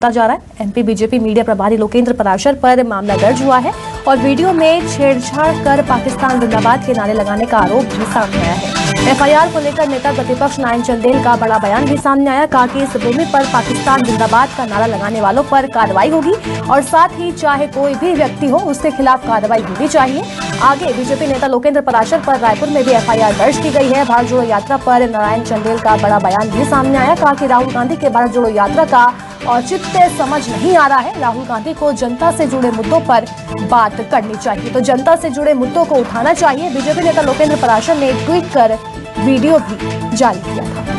जा रहा है। एमपी बीजेपी मीडिया प्रभारी लोकेंद्र पराशर पर मामला दर्ज हुआ है और वीडियो में छेड़छाड़ कर पाकिस्तान जिंदाबाद के नारे लगाने का आरोप भी सामने आया है। एफआईआर को लेकर नेता प्रतिपक्ष नारायण चंदेल का बड़ा बयान भी सामने आया। कहा कि इस भूमि पर पाकिस्तान जिंदाबाद का नारा लगाने वालों पर कार्रवाई होगी और साथ ही चाहे कोई भी व्यक्ति हो उसके खिलाफ कार्रवाई होनी चाहिए। आगे बीजेपी नेता लोकेंद्र पराशर पर रायपुर में भी एफआईआर दर्ज की गई है। भारत जोड़ो यात्रा पर नारायण चंदेल का बड़ा बयान भी सामने आया। कहा कि राहुल गांधी के भारत जोड़ो यात्रा का औचित्य समझ नहीं आ रहा है। राहुल गांधी को जनता से जुड़े मुद्दों पर बात करनी चाहिए, तो जनता से जुड़े मुद्दों को उठाना चाहिए। बीजेपी नेता लोकेंद्र पराशर ने ट्वीट कर वीडियो भी जारी किया था।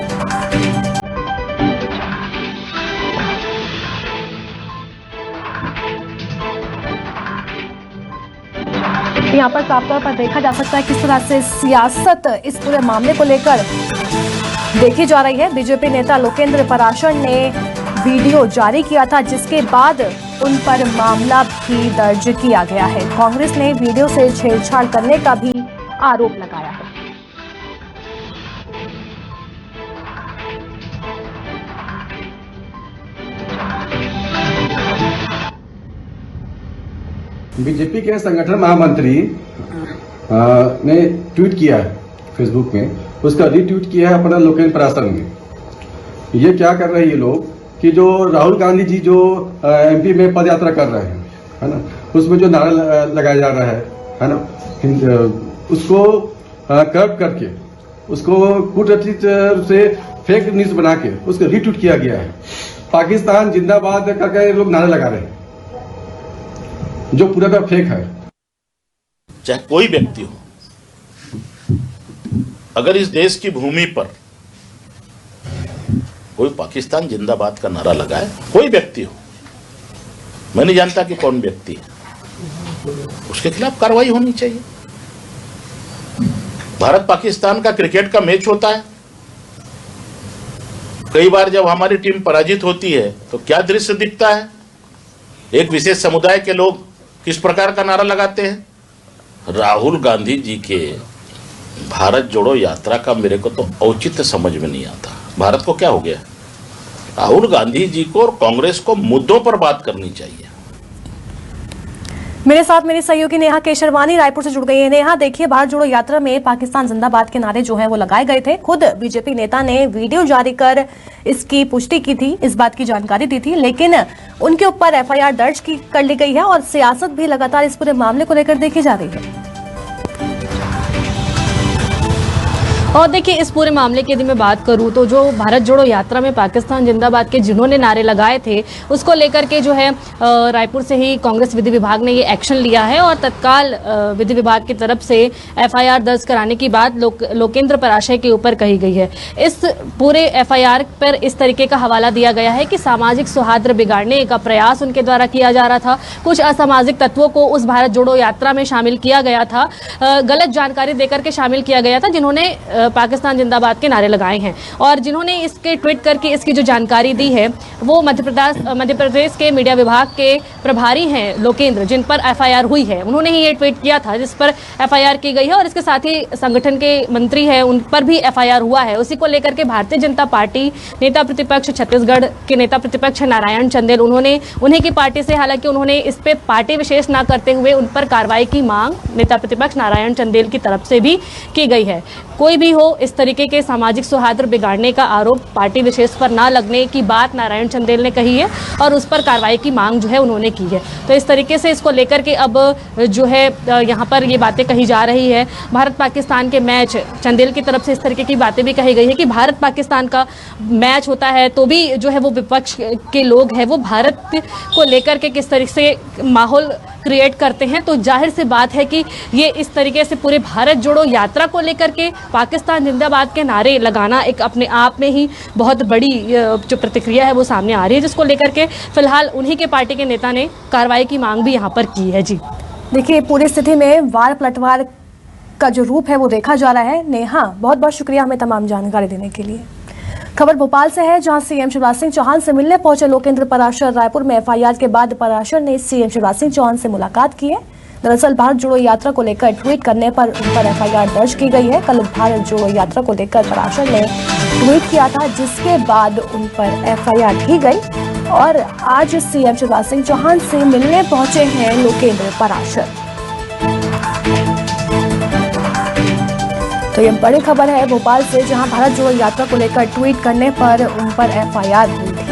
यहाँ पर साफ तौर पर देखा जा सकता है किस तरह से सियासत इस पूरे मामले को लेकर देखी जा रही है। बीजेपी नेता लोकेंद्र पराशर ने वीडियो जारी किया था, जिसके बाद उन पर मामला भी दर्ज किया गया है। कांग्रेस ने वीडियो से छेड़छाड़ करने का भी आरोप लगाया है। बीजेपी के संगठन महामंत्री ने ट्वीट किया है फेसबुक में, उसका रीट्वीट किया है अपना लोकेंद्र पराशर ने। ये क्या कर रहे हैं ये लोग कि जो राहुल गांधी जी जो एमपी में पद यात्रा कर रहे हैं, है ना, उसमें जो नारा लगाया जा रहा है ना, उसको कर्व करके उसको कूटनीतिक से फेक न्यूज बना के उसको रीट्वीट किया गया है। पाकिस्तान जिंदाबाद करके लोग नारे लगा रहे हैं, जो पूरा का फेक है। चाहे कोई व्यक्ति हो, अगर इस देश की भूमि पर कोई पाकिस्तान जिंदाबाद का नारा लगाए, कोई व्यक्ति हो, मैं नहीं जानता कि कौन व्यक्ति है, उसके खिलाफ कार्रवाई होनी चाहिए। भारत पाकिस्तान का क्रिकेट का मैच होता है, कई बार जब हमारी टीम पराजित होती है तो क्या दृश्य दिखता है, एक विशेष समुदाय के लोग किस प्रकार का नारा लगाते हैं। राहुल गांधी जी के भारत जोड़ो यात्रा का मेरे को तो औचित्य समझ में नहीं आता। भारत को क्या हो गया? राहुल गांधी जी को और कांग्रेस को मुद्दों पर बात करनी चाहिए। मेरे साथ मेरी सहयोगी नेहा केशरवानी रायपुर से जुड़ गई है। नेहा, देखिए, भारत जोड़ो यात्रा में पाकिस्तान जिंदाबाद के नारे जो हैं वो लगाए गए थे। खुद बीजेपी नेता ने वीडियो जारी कर इसकी पुष्टि की थी, इस बात की जानकारी दी थी, लेकिन उनके ऊपर एफआईआर दर्ज कर ली गई है और सियासत भी लगातार इस पूरे मामले को लेकर देखी जा रही है। और देखिए, इस पूरे मामले की यदि मैं बात करूं तो जो भारत जोड़ो यात्रा में पाकिस्तान जिंदाबाद के जिन्होंने नारे लगाए थे, उसको लेकर के जो है रायपुर से ही कांग्रेस विधि विभाग ने ये एक्शन लिया है और तत्काल विधि विभाग की तरफ से एफआईआर दर्ज कराने की बात लोकेंद्र पराशर के ऊपर कही गई है। इस पूरे एफआईआर पर इस तरीके का हवाला दिया गया है कि सामाजिक सौहार्द बिगाड़ने का प्रयास उनके द्वारा किया जा रहा था, कुछ असामाजिक तत्वों को उस भारत जोड़ो यात्रा में शामिल किया गया था, गलत जानकारी देकर के शामिल किया गया था, जिन्होंने पाकिस्तान जिंदाबाद के नारे लगाए हैं। और जिन्होंने इसके ट्वीट करके इसकी जो जानकारी दी है वो मध्य प्रदेश के मीडिया विभाग के प्रभारी हैं लोकेंद्र, जिन पर एफआईआर हुई है। उन्होंने ही ये ट्वीट किया था जिस पर एफआईआर की गई है और इसके साथ ही संगठन के मंत्री हैं उन पर भी एफआईआर हुआ है। उसी को लेकर के भारतीय जनता पार्टी नेता प्रतिपक्ष छत्तीसगढ़ के नेता प्रतिपक्ष नारायण चंदेल, उन्हीं की पार्टी से, हालांकि उन्होंने इस पे पार्टी विशेष न करते हुए उन पर कार्रवाई की मांग नेता प्रतिपक्ष नारायण चंदेल की तरफ से भी की गई है। कोई भी हो, इस तरीके के सामाजिक सौहार्द बिगाड़ने का आरोप पार्टी विशेष पर ना लगने की बात नारायण चंदेल ने कही है और उस पर कार्रवाई की मांग जो है उन्होंने की है। तो इस तरीके से इसको लेकर के अब जो है यहाँ पर ये बातें कही जा रही है। भारत पाकिस्तान के मैच, चंदेल की तरफ से इस तरीके की बातें भी कही गई है कि भारत पाकिस्तान का मैच होता है तो भी जो है वो विपक्ष के लोग हैं वो भारत को लेकर के किस तरीके से माहौल क्रिएट करते हैं। तो जाहिर सी बात है कि ये इस तरीके से पूरे भारत जोड़ो यात्रा को लेकर के पाकिस्तान जिंदाबाद के नारे लगाना एक अपने आप में ही बहुत बड़ी जो प्रतिक्रिया है वो सामने आ रही है, जिसको लेकर के फिलहाल उन्हीं के पार्टी के नेता ने कार्रवाई की मांग भी यहाँ पर की है। जी देखिए, पूरी स्थिति में वार पलटवार का जो रूप है वो देखा जा रहा है। नेहा, बहुत बहुत शुक्रिया हमें तमाम जानकारी देने के लिए। खबर भोपाल से है, जहां सीएम शिवराज सिंह चौहान से मिलने पहुंचे लोकेंद्र पराशर। रायपुर में एफआईआर के बाद पराशर ने सीएम शिवराज सिंह चौहान से मुलाकात की है। दरअसल भारत जोड़ो यात्रा को लेकर ट्वीट करने पर उन पर एफआईआर दर्ज की गई है। कल भारत जोड़ो यात्रा को लेकर पराशर ने ट्वीट किया था, जिसके बाद उन पर एफआईआर की गई और आज सीएम शिवराज सिंह चौहान से मिलने पहुंचे हैं लोकेंद्र पाराशर। तो ये बड़ी खबर है भोपाल से, जहां भारत जोड़ो यात्रा को लेकर ट्वीट करने पर उन पर एफआईआर हुई थी।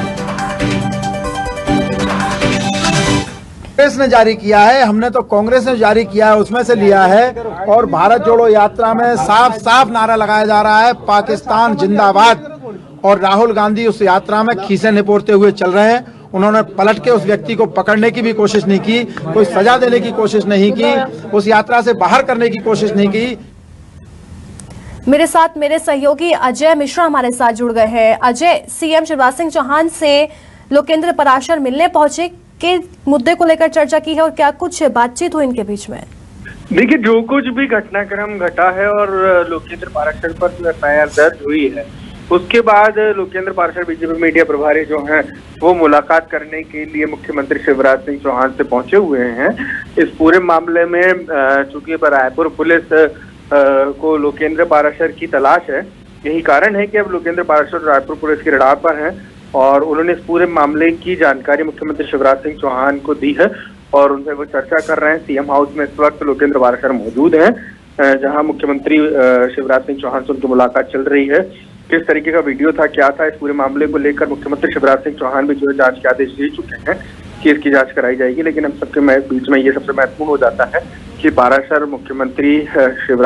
कांग्रेस ने जारी किया है, हमने तो कांग्रेस ने जारी किया है उसमें से लिया है। और भारत जोड़ो यात्रा में साफ साफ नारा लगाया जा रहा है पाकिस्तान जिंदाबाद। और राहुल गांधी उस यात्रा में खीसे निपोरते हुए चल रहे हैं। उन्होंने पलट के उस व्यक्ति को पकड़ने की भी कोशिश नहीं की, कोई सजा देने की कोशिश नहीं की, उस यात्रा से बाहर करने की कोशिश नहीं की। मेरे साथ मेरे सहयोगी अजय मिश्रा हमारे साथ जुड़ गए हैं। अजय, सीएम शिवराज सिंह चौहान से लोकेंद्र पाराशर मिलने पहुंचे, के मुद्दे को लेकर चर्चा की है और क्या कुछ बातचीत हुई इनके बीच में? देखिए, जो कुछ भी घटनाक्रम घटा है और लोकेंद्र पाराशर पर जो एफआईआर दर्ज हुई है, उसके बाद लोकेंद्र पाराशर बीजेपी मीडिया प्रभारी जो हैं वो मुलाकात करने के लिए मुख्यमंत्री शिवराज सिंह चौहान से पहुंचे हुए हैं। इस पूरे मामले में चूंकि रायपुर पुलिस को लोकेंद्र पाराशर की तलाश है, यही कारण है कि अब लोकेंद्र पाराशर रायपुर पुलिस की रडार पर हैं और उन्होंने इस पूरे मामले की जानकारी मुख्यमंत्री शिवराज सिंह चौहान को दी है और उनसे वो चर्चा कर रहे हैं। सीएम हाउस में इस वक्त लोकेंद्र पाराशर मौजूद हैं, जहां मुख्यमंत्री शिवराज सिंह चौहान से उनकी मुलाकात चल रही है। किस तरीके का वीडियो था, क्या था, इस पूरे मामले को लेकर मुख्यमंत्री शिवराज सिंह चौहान भी जो है जांच के आदेश दे चुके हैं कि इसकी जांच कराई जाएगी। लेकिन हम सबके बीच में ये सबसे महत्वपूर्ण हो जाता है कि पाराशर मुख्यमंत्री शिवराज